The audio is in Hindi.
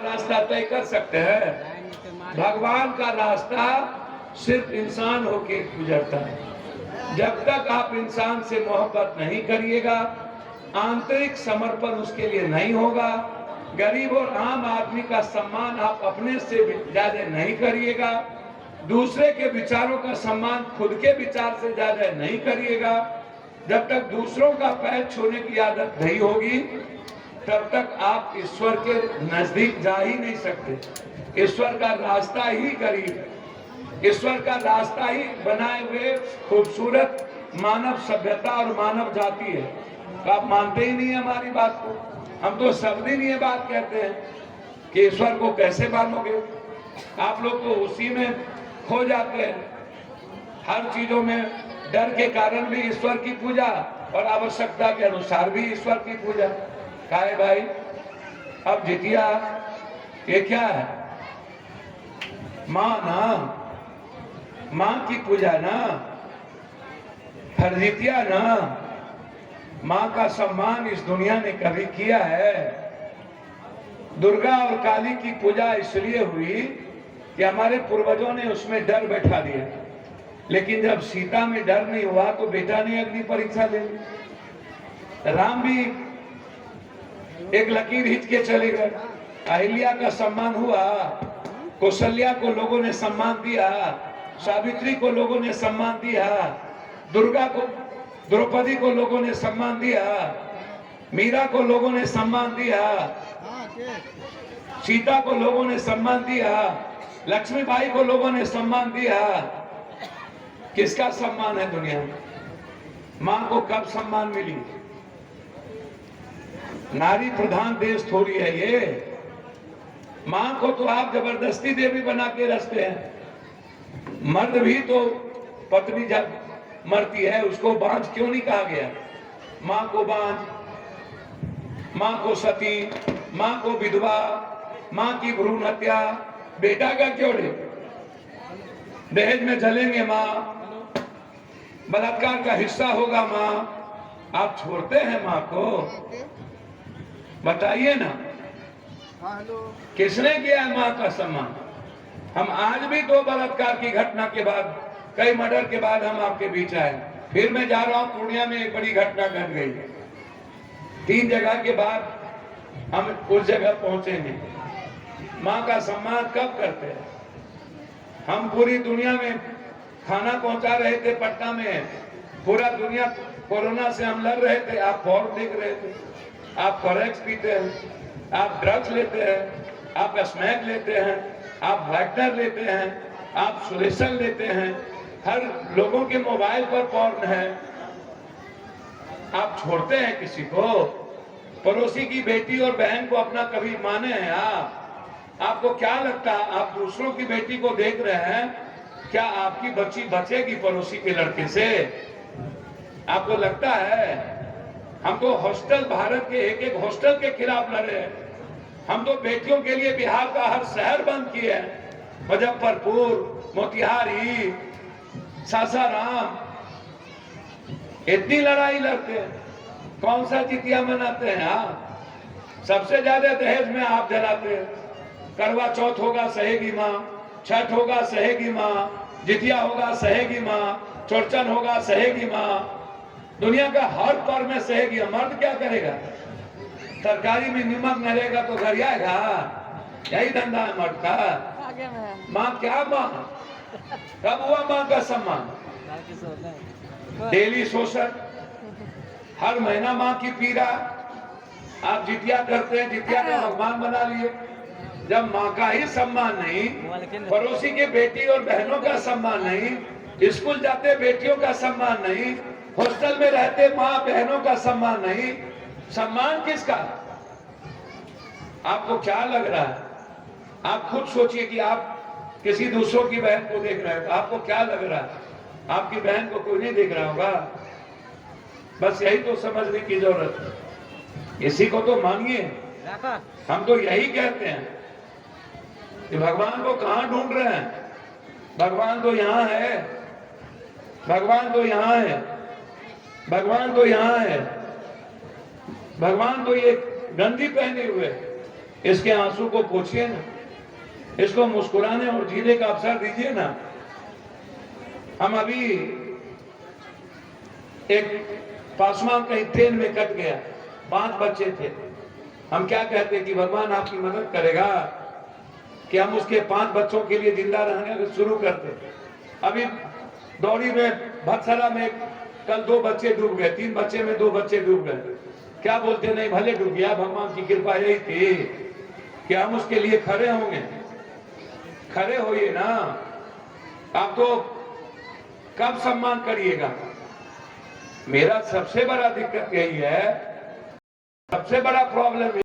रास्ता तय कर सकते हैं? भगवान का रास्ता सिर्फ इंसान होके गुजरता है। जब तक आप इंसान से मोहब्बत नहीं करिएगा, आंतरिक समर्पण उसके लिए नहीं होगा, गरीब और आम आदमी का सम्मान आप अपने से ज्यादा नहीं करिएगा, दूसरे के विचारों का सम्मान खुद के विचार से ज्यादा नहीं करिएगा, जब तक दूसरों का पैर छूने की आदत नहीं होगी, तब तक आप ईश्वर के नजदीक जा ही नहीं सकते। ईश्वर का रास्ता ही करीब है। ईश्वर का रास्ता ही बनाए हुए खूबसूरत मानव सभ्यता और मानव जाति है। तो आप मानते ही नहीं हमारी बात को। हम तो सब दिन ये बात कहते हैं कि ईश्वर को कैसे मानोगे। आप लोग तो उसी में खो जाते हैं। हर चीजों में डर के कारण भी ईश्वर की पूजा और आवश्यकता के अनुसार भी ईश्वर की पूजा। काहे भाई, अब जितिया ये क्या है? माँ ना, माँ की पूजा ना, फर्जितिया ना। माँ का सम्मान इस दुनिया ने कभी किया है? दुर्गा और काली की पूजा इसलिए हुई कि हमारे पूर्वजों ने उसमें डर बैठा दिया, लेकिन जब सीता में डर नहीं हुआ तो बेटा ने अग्नि परीक्षा ले ली। राम भी एक लकीर खींच के चले गए। अहिल्या का सम्मान हुआ, कौशल्या को लोगों ने सम्मान दिया, सावित्री को लोगों ने सम्मान दिया, दुर्गा को, द्रौपदी को लोगों ने सम्मान दिया, मीरा को लोगों ने सम्मान दिया, सीता को लोगों ने सम्मान दिया, लक्ष्मीबाई को लोगों ने सम्मान दिया। किसका सम्मान है दुनिया में? मां को कब सम्मान मिली? नारी प्रधान देश थोड़ी है ये। मां को तो आप जबरदस्ती देवी बना के रखते हैं। मर्द भी तो पत्नी जब मरती है उसको बांझ क्यों नहीं कहा गया? मां को बांझ, मां को सती, मां को विधवा, मां की भ्रूण हत्या, बेटा का क्यों नहीं? दहेज में जलेंगे मां, बलात्कार का हिस्सा होगा मां। आप छोड़ते हैं मां को? बताइए ना, किसने किया है मां का सम्मान? हम आज भी 2 बलात्कार की घटना के बाद, कई मर्डर के बाद हम आपके बीच आए। फिर मैं जा रहा हूं पूर्णिया में, एक बड़ी घटना घट गई। 3 जगह के बाद हम उस जगह पहुंचेंगे। मां का सम्मान कब करते हैं? हम पूरी दुनिया में खाना पहुंचा रहे थे पटना में, पूरा दुनिया कोरोना से हम लड़ रहे थे। आप फॉर्म देख रहे थे, आप फॉरेक्स पीते हैं, आप ड्रग्स लेते हैं, आप स्मैक लेते हैं, आप वाइटनर लेते हैं, आप सुलेशन लेते हैं, हर लोगों के मोबाइल पर पॉर्न है। आप छोड़ते हैं किसी को? पड़ोसी की बेटी और बहन को अपना कभी माने हैं आप? आपको क्या लगता है, आप दूसरों की बेटी को देख रहे हैं, क्या आपकी बच्ची बचेगी पड़ोसी के लड़के से? आपको लगता है? हम तो हॉस्टल, भारत के एक हॉस्टल के खिलाफ लड़े हैं। हम तो बेटियों के लिए बिहार का हर शहर बंद किए हैं। मुजफ्फरपुर, मोतिहारी, सासाराम, इतनी लड़ाई लड़ते हैं। कौन सा जितिया मनाते हैं आप? सबसे ज्यादा दहेज में आप जलाते हैं। करवा चौथ होगा सहेगी माँ, छठ होगा सहेगी माँ, जितिया होगा सहेगी माँ, चौरचन होगा सहेगी माँ। दुनिया का हर पर्व में सहेगी। मर्द क्या करेगा? तरकारी में नमक न रहेगा तो घर आएगा? यही धंधा है मर्द का। माँ क्या माँ? कब हुआ माँ का सम्मान? डेली शोषण, हर महीना माँ की पीड़ा। आप जितिया करते हैं, जितिया का भगवान बना लिए। जब माँ का ही सम्मान नहीं, पड़ोसी के बेटी और बहनों का सम्मान नहीं, स्कूल जाते बेटियों का सम्मान नहीं, हॉस्टल में रहते माँ बहनों का सम्मान नहीं, सम्मान किसका? आपको क्या लग रहा है? आप खुद सोचिए कि आप किसी दूसरों की बहन को देख रहे हो, आपको क्या लग रहा है? आपकी बहन को कोई नहीं देख रहा होगा। बस यही तो समझने की जरूरत है। इसी को तो मानिए। हम तो यही कहते हैं कि भगवान को कहां ढूंढ रहे हैं? भगवान तो यहाँ है, भगवान तो यहाँ है, भगवान तो यहाँ है। भगवान तो ये गंदी पहने हुए, इसके आंसू को पोछिए ना, इसको मुस्कुराने और जीने का अवसर दीजिए ना। हम अभी एक पासवान कहीं ट्रेन में कट गया, 5 बच्चे थे। हम क्या कहते कि भगवान आपकी मदद करेगा कि हम उसके 5 बच्चों के लिए जिंदा रहने का शुरू करते। अभी दौड़ी में भत्सरा में कल 2 बच्चे डूब गए, 3 बच्चे में 2 बच्चे डूब गए। क्या बोलते, नहीं भले डूब गया, भगवान की कृपा यही थी कि हम उसके लिए खड़े होंगे। खड़े होइए ना, आप तो कब सम्मान करिएगा। मेरा सबसे बड़ा दिक्कत यही है, सबसे बड़ा प्रॉब्लम